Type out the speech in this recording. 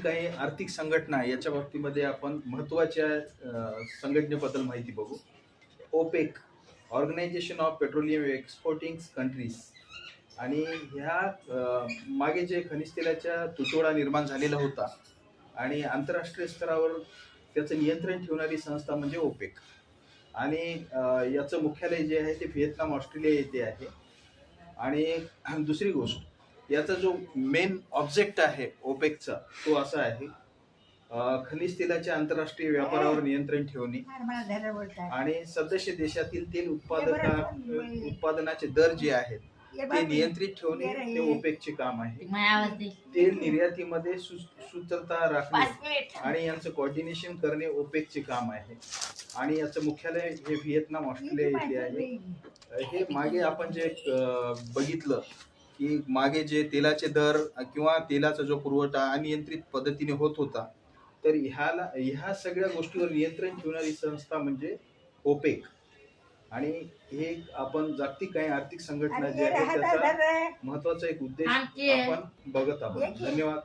जागतिक आणि आर्थिक संघटना याच्या बाबतीमध्ये आपण महत्त्वाच्या संघटनेबद्दल माहिती बघू. OPEC, organisation of petroleum exporting countries. आणि ह्या मागे जे खनिज तेलाच्या तुटवडा निर्माण झालेला होता आणि आंतरराष्ट्रीय स्तरावर त्याचं नियंत्रण ठेवणारी संस्था म्हणजे ओपेक. आणि याचं मुख्यालय जे आहे ते व्हिएतनाम, ऑस्ट्रेलिया येथे आहे. आणि दुसरी गोष्ट, याचा जो मेन ऑब्जेक्ट आहे ओपेकचा तो असा आहे, खनिज तेलाच्या आंतरराष्ट्रीय व्यापारावर नियंत्रण ठेवणे आणि सदस्य देशातील तेल उत्पादनाचे दर जे आहेत ते नियंत्रित ठेवणे हे ओपेकचे काम आहे. तेल निर्यातीमध्ये सुसूत्रता राखणे आणि यांचं कोऑर्डिनेशन करणे ओपेकचे काम आहे. आणि याचं मुख्यालय हे व्हिएतनाम, ऑस्ट्रेलिया येथे आहे. हे मागे आपण जे बघितलं की मागे जे तेलाचे दर किंवा तेलाचा जो पुरवठा अनियंत्रित पद्धतीने होत होता, तर ह्या सगळ्या गोष्टीवर नियंत्रण ठेवणारी संस्था म्हणजे ओपेक. आणि हे आपण जागतिक आणि आर्थिक संघटना जी आहे त्याचा महत्वाचा एक उद्देश आपण बघत आहोत. धन्यवाद.